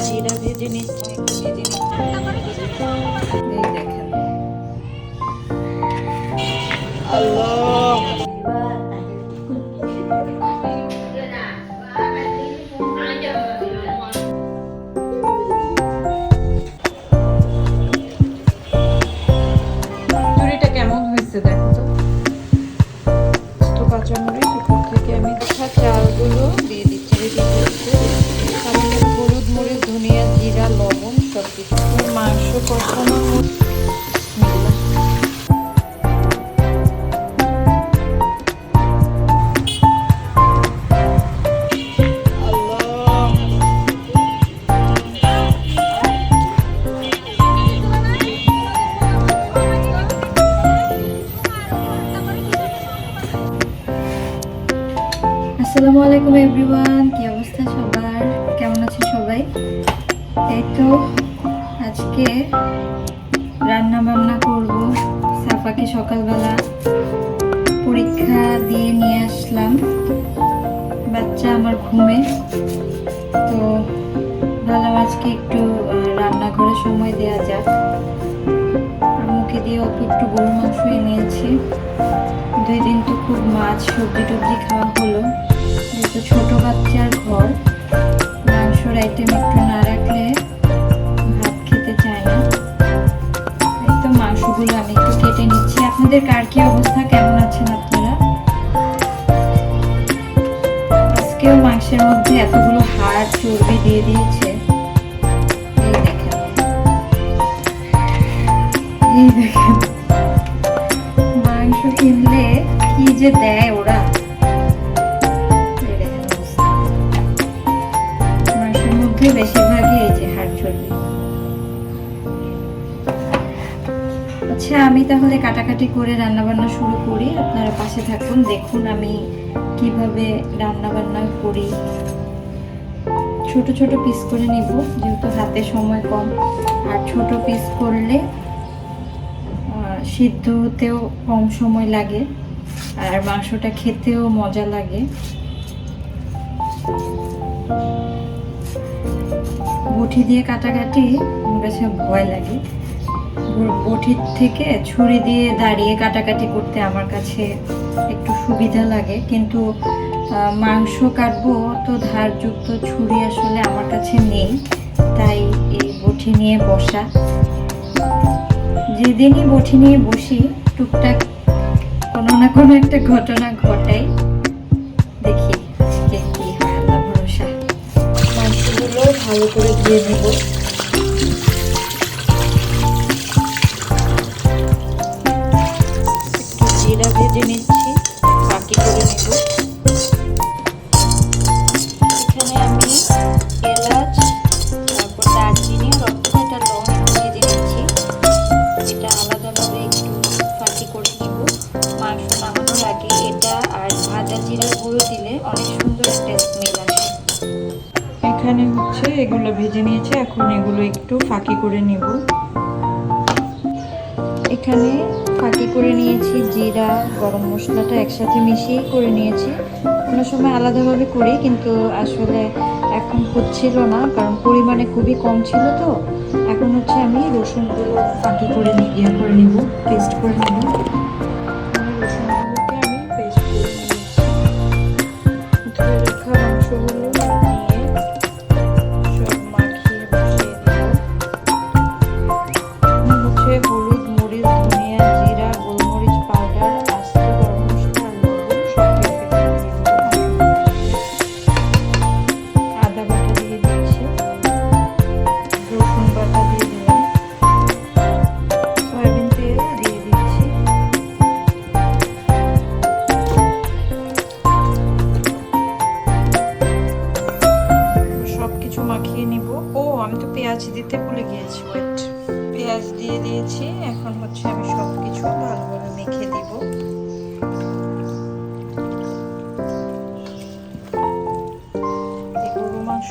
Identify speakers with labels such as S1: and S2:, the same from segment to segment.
S1: জিরা ভেজে নিচ্ছি, একটু ভেজে নিচ্ছি। এই দেখেন, আল্লাহ, চুরিটা কেমন হয়েছে দেখো তো। তো কাঁচামরিচ উপর থেকে আমি দেখা চালগুলো দিয়ে দিচ্ছি, রেডি হয়েছে। সামান্য হলুদ, মরিচ, ধনিয়া, জিরা, লবণ সব কিছু। মাংস কষানোর মধ্যে
S2: আসসালামু আলাইকুম এভরিওয়ান, কি অবস্থা সবার, কেমন আছে সবাই? এই তো আজকে রান্না বান্না করব। সাফাকে সকালবেলা পরীক্ষা দিয়ে নিয়ে আসলাম, বাচ্চা আমার ঘুমে। তো ভাবলাম আজকে একটু রান্নাঘরে সময় দেওয়া যাক। মুখে দিয়ে অল্প একটু গরু মাংস নিয়েছি। 2 দিন তো খুব মাছ সবজি টবজি খাওয়া হলো, যেহেতু ছোট বাচ্চার ঘর, মাংসর আইটেম একটু না রাখলে ভাত খেতে চায় না। এই তো মাংসগুলো আমি একটু কেটে নিচ্ছি। আপনাদের কার কি অবস্থা, কেমন আছেন আপনারা? আজকেও মাংসের মধ্যে এতগুলো হাড় চর্বি দিয়ে দিয়েছে। এই দেখেন, এই দেখেন, মাংস কিনলে কি যে দেয় ওরা। মাংসের মধ্যে বেশিরভাগই এই যে হাড় চর্বি। আচ্ছা, আমি তাহলে কাটাকাটি করে রান্না বান্না শুরু করি, আপনারা পাশে থাকুন, দেখুন আমি কিভাবে রান্না বান্না করি। ছোট ছোট পিস করে নিব, যেহেতু হাতে সময় কম। আর ছোট পিস করলে সিদ্ধ হতেও কম সময় লাগে, আর মাংসটা খেতেও মজা লাগে। বটি দিয়ে কাটাকাটি আমার কাছে ভয় লাগে। বটির থেকে ছুরি দিয়ে দাঁড়িয়ে কাটাকাটি করতে আমার কাছে একটু সুবিধা লাগে, কিন্তু মাংস কাটবো তো ধারযুক্ত ছুরি আসলে আমার কাছে নেই, তাই এই বটি নিয়ে বসা। যেদিনই বটি নিয়ে বসি টুকটাক কোনো না কোনো একটা ঘটনা ঘটাই। দেখি আজকে কি হয়, আল্লাহ ভরসা। মাংসগুলো ভালো করে ধুয়ে নেব।
S1: একটু জিরা ভেজে নিচ্ছি, বাকি করে নেব। এখানে আমি এলাচ, তারপর দারচিনি আর অল্পটা লং ভেজে নিচ্ছি। এটা আলাদাভাবে একটু ফাঁকি করে নিব। মাংস নামানোর আগে এটা আর ভাজা জিরার গুঁড়ো দিলে অনেক সুন্দর একটা স্মেল আসে। এখানে হচ্ছে এগুলো ভেজে নিয়েছি, এখন এগুলো একটু ফাঁকি করে নেব। এখানে ফাঁকি করে নিয়েছি জিরা, গরম মশলাটা একসাথে মিশিয়ে করে নিয়েছি। কোনো সময় আলাদাভাবে করি, কিন্তু আসলে এখন হচ্ছিল না, কারণ পরিমাণে খুবই কম ছিল। তো এখন হচ্ছে আমি রসুনগুলো ফাঁকি করে করে নিব, পেস্ট করে নেব। রসুনগুলোকে আমি পেস্ট করে নিয়েছি। ধুয়ে রাখা মাংসগুলো নিয়ে সব মাখিয়ে বসিয়ে দিব। হচ্ছে হলুদ, মরিচ, ধনিয়া, জিরা, গোলমরিচ পাউডার, আস্ত গরম মশলা, লবণ সব আদা বাটা দিয়ে দিচ্ছি, রসুন বাটা দিয়ে দিলাম, সয়াবিন তেল দিয়ে দিচ্ছি। সবকিছু মাখিয়ে নিব। ও, আমি তো পেঁয়াজ দিতে ভুলে গিয়েছি, ওয়েট। পেঁয়াজ দিয়ে দিয়েছি, এখন হচ্ছে আমি সবকিছু ভালোভাবে মেখে দিব। এই গরু মাংস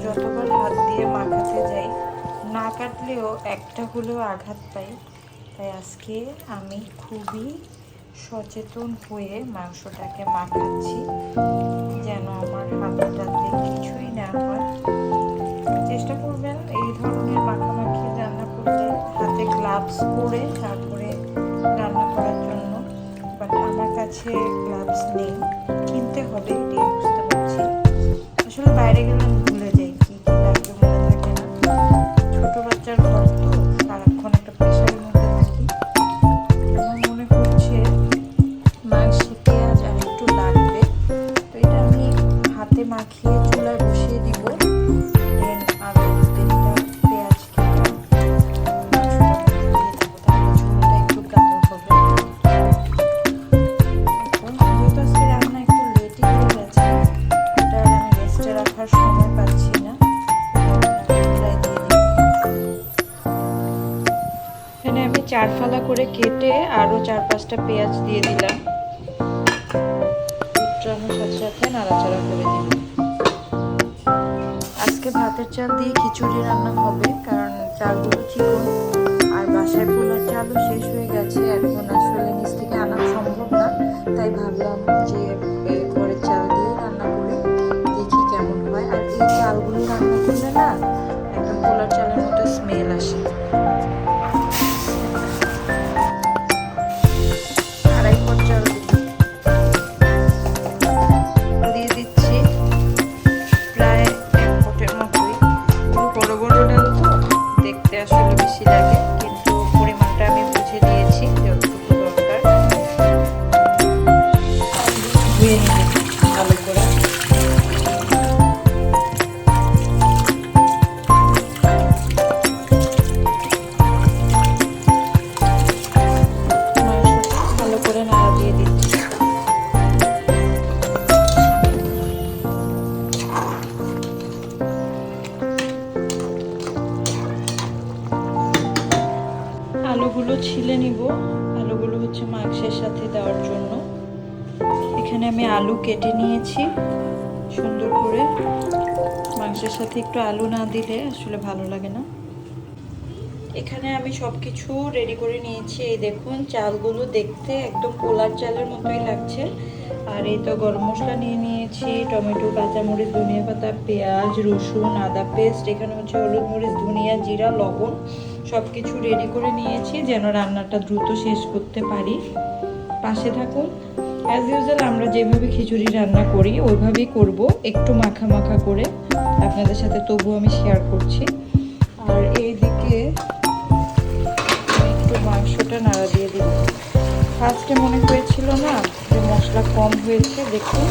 S1: যতবার হাত দিয়ে মাখাতে যাই, না কাটলেও একটা হলেও আঘাত পাই। তাই আজকে আমি খুবই সচেতন হয়ে মাংসটাকে মাখাচ্ছি, যেন আমার হাতে কিছুই না হয়। চেষ্টা
S2: পরে তারপরে রান্না করার জন্য। বাট আমার কাছে গ্লাভস নেই, কিনতে হবে, এটাই বুঝতে পারছি। আসলে বাইরে গেলে আমি ভুলে যাই কি কি লাগবে, মনে থাকে না। ছোট বাচ্চার ঘর তো, সারাক্ষণ একটা প্রেশারের মধ্যে থাকি। আমার মনে হচ্ছে মাংস, পেঁয়াজ আর একটু লাগবে, তো এটা আমি হাতে মাখিয়ে চুলায় বসিয়ে দিব। দেন আরও 2-3টা পেঁয়াজ কেটে মাংসটার মধ্যে দিয়ে দেবো, তাহলে ঝোলটা একটু গাঢ় হবে। যেহেতু আজকে রান্না একটু লেটই হয়ে গেছে, এটা আর আমি রেস্টে রাখার সময় পাচ্ছি না, চুলায় দিয়ে দিব। এখানে আমি 4 ফালা করে কেটে আরও 4-5টা পেঁয়াজ দিয়ে দিলাম। উচ্চারণের সাথে সাথে নাড়াচাড়া করে দিলাম। আজকে ভাতের চাল দিয়ে খিচুড়ি রান্না হবে, কারণ চালগুলো চিকন আর বাসায় পোলার চালও শেষ হয়ে গেছে। এখন আসলে নিচ থেকে আনা সম্ভব না, তাই ভাবলাম যে ঘরের চাল দিয়ে রান্না করে দেখি কেমন হয়। আর এই চালগুলো রান্না করলে না একদম পোলার চালের মতো স্মেল আসে। আড়াই পট চাল দিয়ে দিচ্ছি, প্রায় 1 পটের মতোই। বড় বড় ডাল তো দেখতে আসলে বেশি লাগে, কিন্তু পরিমাণটা আমি বুঝে দিয়েছি যতটুকু দরকার। ধুয়ে নিয়ে ভালো করে। মাংসটা ভালো করে নাড়া দিয়ে দিচ্ছি। আলুগুলো ছিলে নিব। আলুগুলো হচ্ছে মাংসের সাথে দেওয়ার জন্য। এখানে আমি আলু কেটে নিয়েছি সুন্দর করে। মাংসের সাথে একটু আলু না দিলে আসলে ভালো লাগে না। এখানে আমি সব কিছু রেডি করে নিয়েছি। এই দেখুন, চালগুলো দেখতে একদম পোলার চালের মতোই লাগছে। আর এই তো গরম মশলা নিয়ে নিয়েছি, টমেটো, কাঁচামরিচ, ধনিয়া পাতা, পেঁয়াজ, রসুন, আদা পেস্ট। এখানে হচ্ছে হলুদ, মরিচ, ধনিয়া, জিরা, লবণ, সব কিছু রেডি করে নিয়েছি যেন রান্নাটা দ্রুত শেষ করতে পারি। পাশে থাকুন। অ্যাজ ইউজুয়াল আমরা যেভাবে খিচুড়ি রান্না করি ওইভাবেই করব, একটু মাখা মাখা করে আপনাদের সাথে তবু আমি শেয়ার করছি। আর এইদিকে একটু মাংসটা নাড়া দিয়ে দিই। ফার্স্টে মনে হয়েছিল না যে মশলা কম হয়েছে, দেখুন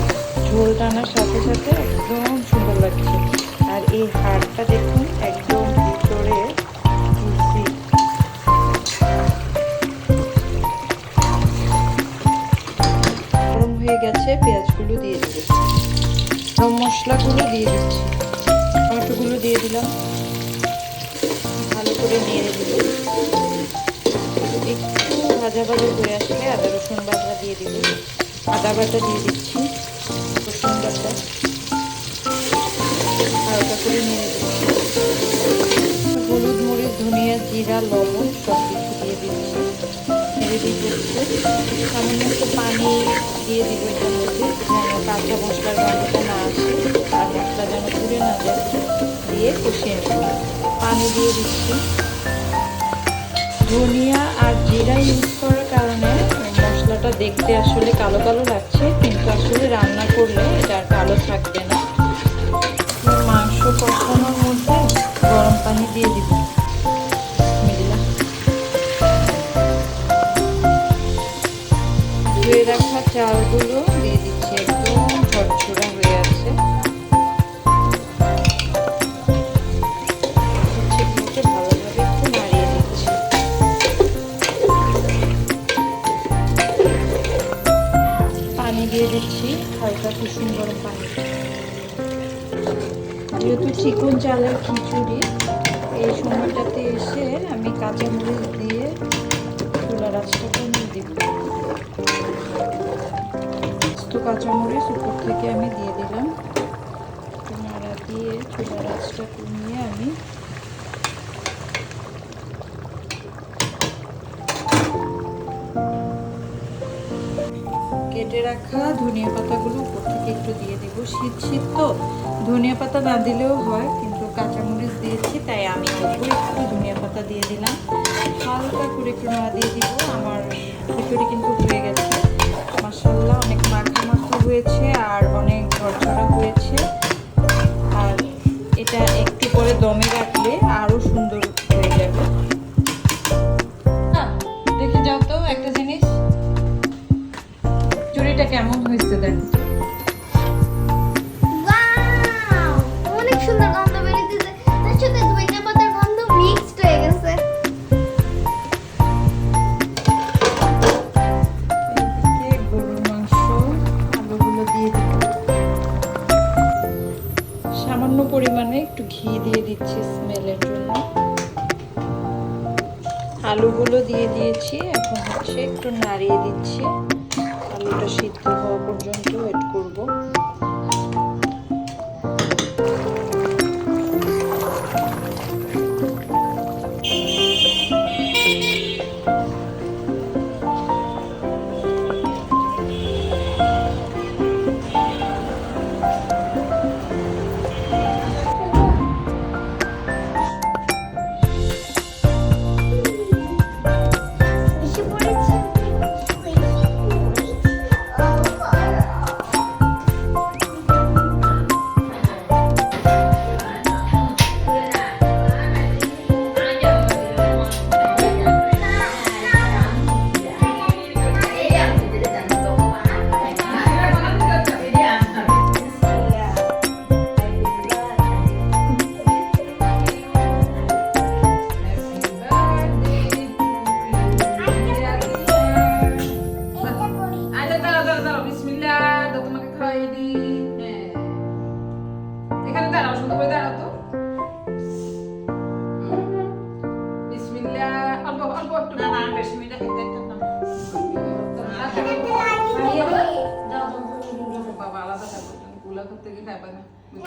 S2: ঝোল টানার সাথে সাথে একদম সুন্দর লাগছে। আর এই হাড়টা দেখুন একদম ভিতরে জুসি। গরম হয়ে গেছে, পেঁয়াজগুলো দিয়ে দিচ্ছি, গরম মশলাগুলো দিয়ে দিচ্ছি, টমেটোগুলো দিয়ে দিলাম, ভালো করে নেড়ে দিব। একটু ভাজা ভাজা করে আসলে আদা রসুন বাটা দিয়ে দিব। আদা বাটা দিয়ে দিচ্ছি, রসুন বাটা হালকা করে নেড়ে দিচ্ছি। হলুদ, মরিচ, ধনিয়া, জিরা, লবণ সব কিছু দিয়ে দিচ্ছি। নেড়ে দিয়ে সামান্য একটু পানি দিয়ে দিব এটার মধ্যে, যেন কাঁচা মশলার গন্ধটা না আসে আর মশলা যেন পুড়ে না যায়। দিয়ে কষিয়ে নেব। পানি দিয়ে দিচ্ছি। ধনিয়া আর জিরা ইউজ করার কারণে মশলাটা দেখতে আসলে কালো কালো লাগছে, কিন্তু আসলে রান্না করলে এটা আর কালো থাকবে না। মাংস কষানোর মধ্যে গরম পানি দিয়ে দিব। ধুয়ে রাখা চালগুলো দিয়ে দিচ্ছি, একদম ঝরঝরা হয়ে আছে। ভালোভাবে একটু নাড়িয়ে দিচ্ছি। পানি দিয়ে দিচ্ছি, হালকা কুসুম গরম পানি। যেহেতু চিকন চালের খিচুড়ি, এই সময়টাতে এসে আমি কাঁচামরিচ দিয়ে চুলার আঁচটা কমিয়ে দিব। তো কাঁচামরিচ উপর থেকে আমি দিয়ে দিলাম। নাড়া দিয়ে চুলার আঁচটা কমিয়ে আমি কেটে রাখা ধনিয়া পাতাগুলো উপর থেকে একটু দিয়ে দিব। শীত শীত তো ধনিয়া পাতা না দিলেও হয়, কিন্তু কাঁচামরিচ দিয়েছি, তাই আমি অল্প একটু ধনিয়া পাতা দিয়ে দিলাম। হালকা করে একটু নাড়া দিয়ে দিব। আমার খিচুড়ি কিন্তু হয়ে গেছে মাশাআল্লাহ, অনেক মাখা মাখা হয়েছে আর অনেক ঝরঝরা হয়েছে। আর এটা একটু পরে দমে রাখলে আরও সুন্দর হয়ে যাবে। দেখে যাও তো একটা জিনিস, খিচুড়িটা কেমন হয়েছে দেখো।
S3: ওয়াও, অনেক সুন্দর গন্ধ বেরিয়েছে। তার সাথে ধনিয়া পাতার গন্ধ মিক্সড হয়ে গেছে।
S2: এদিকে গরুর মাংস, আলুগুলো দিয়ে দিব। সামান্য পরিমাণে একটু ঘি দিয়ে দিচ্ছি স্মেলের জন্য। আলুগুলো দিয়ে দিয়েছি, এখন হচ্ছে একটু নাড়িয়ে দিচ্ছি। আলুটা সিদ্ধ হওয়া পর্যন্ত ওয়েট করব।
S3: এসে পড়েছে।
S4: বাবা আলাদা থাকবে, গুলা করতে গিয়ে খাইবে না।